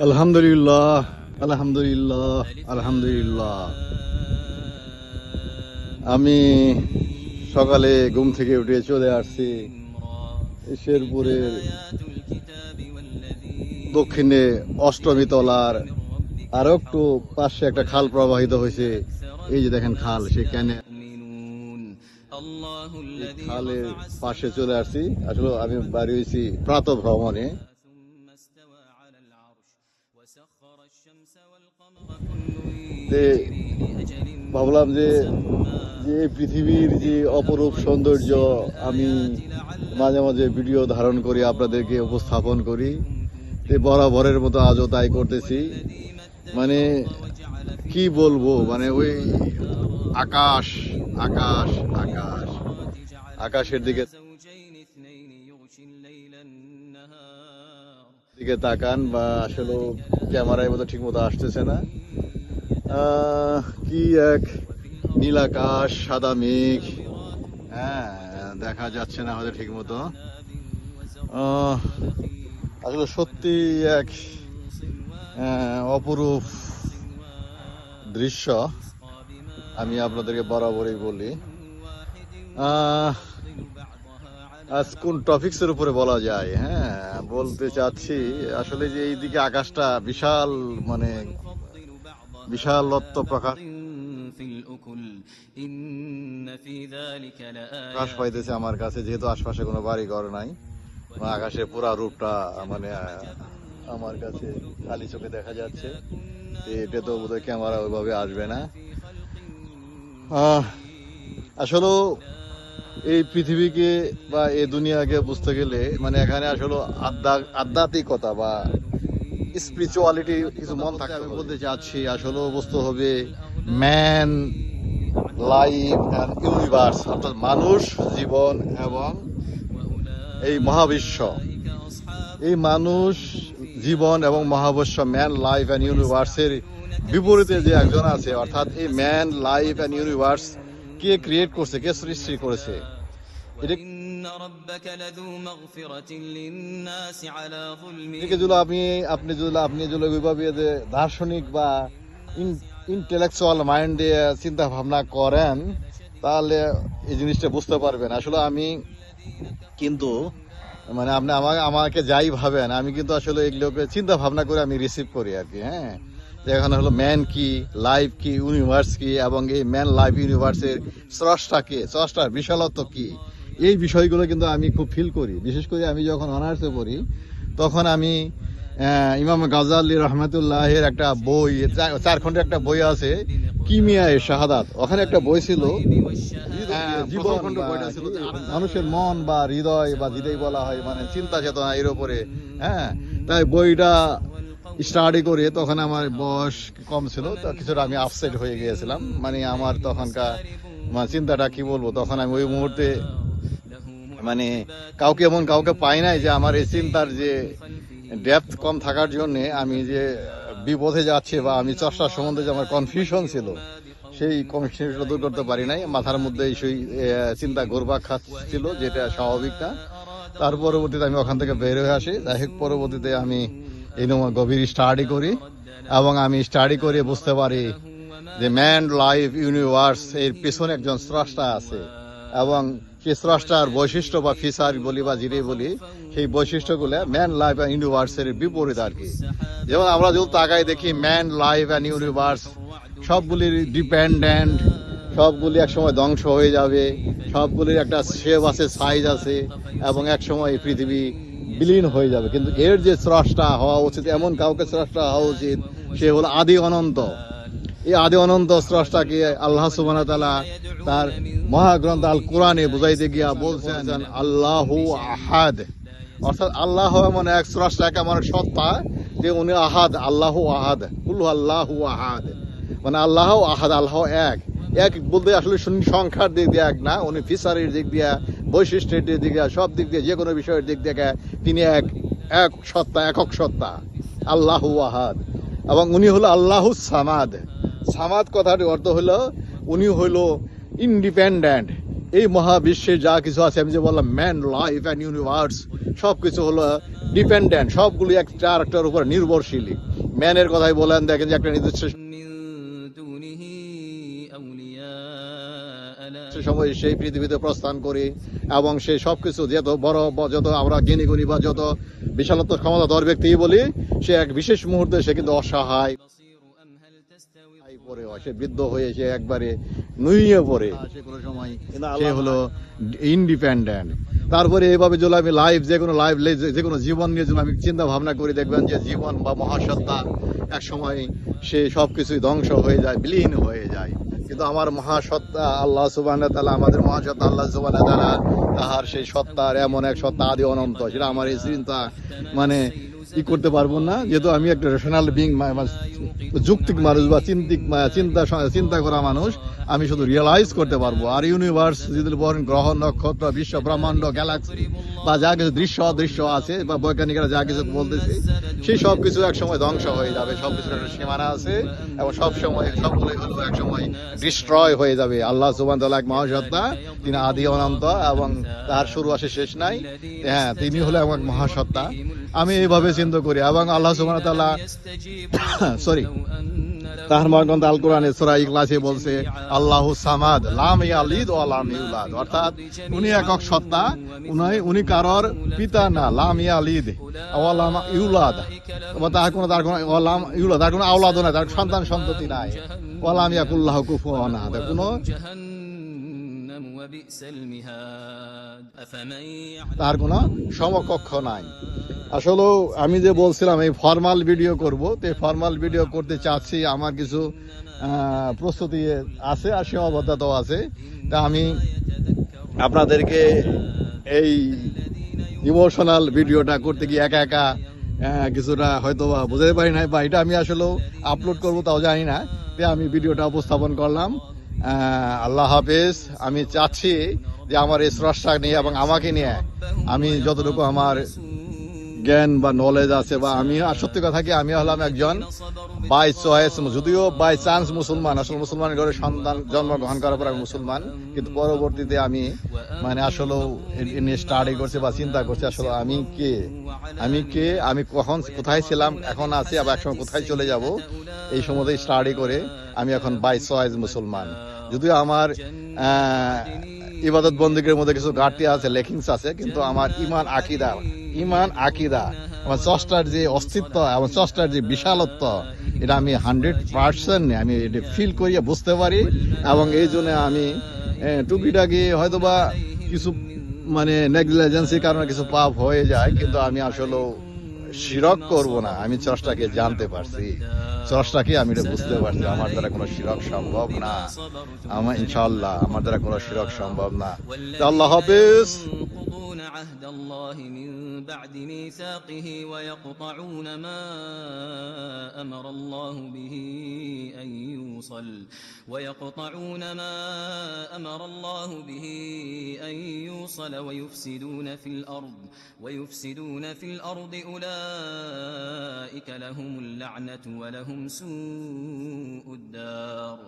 আলহামদুলিল্লাহ, আলহামদুলিল্লাহ, আলহামদুলিল্লাহ। আমি সকালে ঘুম থেকে উঠে চলে আসছি শেরপুরের দক্ষিণে অষ্টমী তলার আরো একটু পাশে একটা খাল প্রবাহিত হয়েছে। এই যে দেখেন খাল, সে ক্যানে খালের পাশে চলে আসছি। আসলে আমি বাড়ি হয়েছি প্রাতঃ ভ্রমণে। ভাবলাম যে পৃথিবীর যে অপরূপ সৌন্দর্য আমি মাঝে মাঝে ভিডিও ধারণ করি, আপনাদেরকে উপস্থাপন করি। বরাবরের মতো আজও তাই করতেছি। মানে কি বলবো, মানে ওই আকাশ আকাশ আকাশ আকাশের দিকে তাকান, বা আসলে ক্যামেরায় মতো ঠিক মতো আসতেছে না। কি এক নীল আকাশ, সাদা মেঘ, হ্যাঁ দেখা যাচ্ছে না হয়তো ঠিক মতো। আসলে সত্যি এক অপরূপ দৃশ্য, আমি আপনাদেরকে বরাবরই বলি। আজ কোন টপিক্সের উপরে বলা যায়? হ্যাঁ, বলতে চাচ্ছি আসলে যে এইদিকে আকাশটা বিশাল, মানে বিশালত্ব প্রকাশ পাইতেছে আমার কাছে, যেহেতু আশপাশে কোনো বাড়ি ঘর নাই। আকাশের পুরা রূপটা মানে আমার কাছে খালি চোখে দেখা যাচ্ছে। এটা তো বোধহয় ক্যামেরা ওইভাবে আসবে না। আসলে এই পৃথিবীকে বা এই দুনিয়াকে বুঝতে গেলে মানে এখানে আসলে আধ্যাত্মিকতা বা স্পিরিচুয়ালিটি কিছু মন থাকে। আমি বলতে চাচ্ছি আসলে বস্তু হবে ম্যান লাইফ অ্যান্ড ইউনিভার্স, অর্থাৎ মানুষ, জীবন এবং এই মহাবিশ্ব। এই মানুষ, জীবন এবং মহাবিশ্ব, ম্যান লাইফ অ্যান্ড ইউনিভার্সের বিপরীতে যে একজন আছে, অর্থাৎ এই man life and universe K create করছে, কে সৃষ্টি করেছে? আপনি যদি দার্শনিক বা ইন্টেলেকচুয়াল মাইন্ড দিয়ে চিন্তা ভাবনা করেন, তাহলে এই জিনিসটা বুঝতে পারবেন। আসলে আমি কিন্তু মানে আপনি আমাকে যাই ভাবেন, আমি কিন্তু আসলে এগুলোকে চিন্তা ভাবনা করে আমি রিসিভ করি আর কি। হ্যাঁ, এখানে হলো ম্যান কি, লাইফ কি, ইউনিভার্স কি, এবং এই ম্যান লাইফ ইউনিভার্সের স্রষ্টা কে, স্রষ্টার বিশালত্ব কি, এই বিষয়গুলো কিন্তু আমি খুব ফিল করি। বিশেষ করে আমি যখন অনার্সে পড়ি, তখন আমি ইমাম গাজ্জালি রহমতুল্লাহের একটা বই, 4 খণ্ডের একটা বই আছে, কিমিয়ায়ে শাহাদাত। ওখানে একটা বই ছিল, বইটা ছিল মানুষের মন বা হৃদয়, বা যেটাই বলা হয়, মানে চিন্তা চেতনা এর উপরে। হ্যাঁ, তাই বইটা স্টাডি করে তখন আমার বয়স কম ছিল, তো কিছুটা আমি আপসেট হয়ে গিয়েছিলাম। মানে আমার তখনকার চিন্তাটা কি বলবো, তখন আমি ওই মুহূর্তে মানে কাউকে পাই নাই যে আমার এই চিন্তার যে ডেপথ কম থাকার জন্য আমি যে বিপথে যাচ্ছি, বা আমি চর্চার সম্বন্ধে যে আমার কনফিউশন ছিল, সেই কনফিউশনটা দূর করতে পারি নাই। মাথার মধ্যে সেই চিন্তা ঘুরপাক খাচ্ছিল, যেটা স্বাভাবিক না। তার পরবর্তীতে আমি ওখান থেকে বের হয়ে আসি। যাই হোক, পরবর্তীতে আমি এই গভীর স্টাডি করি, এবং আমি স্টাডি করে বুঝতে পারি যে ম্যান লাইফ ইউনিভার্স এর পিছনে একজন স্রষ্টা আছে, এবং সেই স্রষ্টার বৈশিষ্ট্য বা ফিচার বলি বা যেটাই বলি, সেই বৈশিষ্ট্যগুলো ম্যান লাইফ অ্যান্ড ইউনিভার্সের বিপরীত আর কি। যেমন আমরা যদি তাকাই দেখি, ম্যান লাইফ অ্যান্ড ইউনিভার্স সবগুলির ডিপেন্ডেন্ট, সবগুলি একসময় ধ্বংস হয়ে যাবে, সবগুলির একটা শেপ আছে, সাইজ আছে, এবং একসময় পৃথিবী বিলীন হয়ে যাবে। কিন্তু এর যে স্রষ্টা হওয়া উচিত, এমন কাউকে স্রষ্টা হওয়া উচিত, সে হলো আদি অনন্ত। এই আদি অনন্ত স্রষ্টাকে আল্লাহ সুবহানাহু ওয়া তাআলা তার মহাগ্রন্থ আল কোরআনে বুঝাইতে গিয়া বলছেন আল্লাহু আহাদ, অর্থাৎ আল্লাহ এমন এক স্রষ্টা, এমন সত্তা যে উনি আহাদ, আল্লাহু আহাদ, কুল আল্লাহু আহাদ, মানে আল্লাহ আহাদ, আল্লাহ এক। এক বলতে আসলে সংখ্যার দিক দিয়ে এক না, উনি ফিচারের দিক দিয়ে, বৈশিষ্ট্যের দিক দিয়ে, সব দিক দিয়ে, যে কোনো বিষয়ের দিক থেকে তিনি এক সত্তা, একক সত্তা, আল্লাহু আহাদ। এবং উনি হলো আল্লাহু সামাদ। সামাদ কথাটির অর্থ হলো উনি হইল ইন্ডিপেন্ডেন্ট। এই মহাবিশ্বে যা কিছু আছে, আমি যে বললাম ম্যান লাইফ অ্যান্ড ইউনিভার্স, সব কিছু হলো ডিপেন্ডেন্ট, সবগুলি একটা আরেকটার উপর নির্ভরশীল। ম্যানের কথাই বলেন, দেখেন যে একটা নির্দিষ্ট সময় সেই পৃথিবীতে প্রস্থান করি এবং সেই সবকিছু যত বড় যত আমরা জ্ঞানী গুণী বা যত বিশালত্ব ক্ষমতাধর ব্যক্তি বলি, সে এক বিশেষ মুহূর্তে সে কিন্তু অসহায় পরে সে বৃদ্ধ হয়ে সে একবারে নুইয়ে পড়ে, সে কোনো সময় সে হলো ইন্ডিপেন্ডেন্ট। তারপরে এইভাবে যদি আমি যে কোনো জীবন নিয়ে যদি আমি চিন্তা ভাবনা করি, দেখবেন যে জীবন বা মহাসত্তা এক সময় সে সবকিছুই ধ্বংস হয়ে যায়, বিলীন হয়ে যায়। কিন্তু আমার মহাসত্তা আল্লাহ সুবহানাহু ওয়া তাআলা, আমাদের মহাসত্তা আল্লাহ সুবহানাহু ওয়া তাআলা, তাহার সেই সত্তার এমন এক সত্তা আদি অনন্ত, সেটা আমার এই চিন্তা মানে ই করতে পারবো না, যেহেতু আমি একটা রেশনাল বিং, যুক্তিক মানুষ বা চিন্তা করা মানুষ। আমি শুধু রিয়েলাইজ করতে পারবো। আর ইউনিভার্স যদি বলেন, গ্রহ নক্ষত্র বিশ্ব ব্রহ্মাণ্ড গ্যালাক্সি বা যা কিছু দৃশ্য অদৃশ্য আছে বা বৈজ্ঞানিকরা যা কিছু বলতেছে, সেই সব কিছু এক সময় ধ্বংস হয়ে যাবে। সব কিছুর একটা সীমানা আছে এবং সব সময় সবগুলোই হলো এক সময় ডিস্ট্রয় হয়ে যাবে। আল্লাহ সুবহানাহু ওয়া তাআলা এক মহাসত্তা, তিনি আদি অনন্ত এবং তার শুরু আসে শেষ নাই। হ্যাঁ, তিনি হলো এক মহাসত্তা। আমি এইভাবে চিন্তা করি এবং আল্লাহ সুবহানাহু ওয়া তাআলা সরি তাহার মহাগ্রন্থ আল কোরআনে সূরা ইখলাসে বলছে, আল্লাহু সামাদ লাম ইয়ালিদ ওয়া লাম ইউলাদ, অর্থাৎ উনি একক সত্তা, উনি কারোর পিতা না, লাম ইয়ালিদ ওয়া লাম ইউলাদ, তার কোনো আওলাদ নাই, তার সন্তান সন্ততি নাই। ওয়া লাম ইয়াকুল লাহু কুফুয়ান আহাদ, কোনো তার কোনো সমকক্ষ নাই। আসলে আমি যে বলছিলাম এই ফর্মাল ভিডিও করব, তো এই ফর্মাল ভিডিও করতে চাচ্ছি, আমার কিছু প্রস্তুতি আছে আর সীমাবদ্ধতাও আছে। তা আমি আপনাদেরকে এই ইমোশনাল ভিডিওটা করতে গিয়ে একা একা কিছুটা হয়তো বুঝতে পারি না, বা এটা আমি আসলে আপলোড করবো তাও জানি না। তাই আমি ভিডিওটা উপস্থাপন করলাম। আল্লাহ হাফেজ। আমি চাচ্ছি যে আমার এই স্রষ্টা নিয়ে এবং আমাকে নিয়ে আমি যতটুকু আমার জ্ঞান বা নলেজ আছে, বা আমি আর সত্যি কথা কি, আমি হলাম একজন বাই চয়েস, যদিও বাই চান্স মুসলমান, আসলে মুসলমান ঘরে সন্তান জন্মগ্রহণ করার পর আমি মুসলমান, কিন্তু পরবর্তীতে আমি মানে আসলে নিয়ে স্টাডি করছি বা চিন্তা করছি আসলে আমি কে, আমি কখন কোথায় ছিলাম, এখন আছি, আবার একসময় কোথায় চলে যাব। এই সময় স্টাডি করে আমি এখন বাই চয়েস মুসলমান। যদিও আমার ইবাদত বন্দেগীর মধ্যে কিছু ঘাটতি আছে, লেকিংস আছে, কিন্তু আমার ইমান আকিদা আমার স্রষ্টার যে অস্তিত্ব এবং স্রষ্টার যে বিশালত্ব, এটা আমি 100% আমি এটা ফিল করিয়া বুঝতে পারি। এবং এই জন্য আমি টুকিটাকি হয়তোবা কিছু মানে নেগলিজেন্সির কারণে কিছু পাপ হয়ে যায়, কিন্তু আমি আসলে শিরক করব না। আমি স্রষ্টাকে জানতে পারছি, স্রষ্টাকে আমি এটা বুঝতে পারছি। আমার দ্বারা কোনো শিরক সম্ভব না, ইনশাআল্লাহ আমার দ্বারা কোনো শিরক সম্ভব না। আল্লাহ হাফেজ। عهد الله من بعد ميثاقه ويقطعون ما أمر الله به أن يوصل ويفسدون في الأرض أولئك لهم اللعنة ولهم سوء الدار.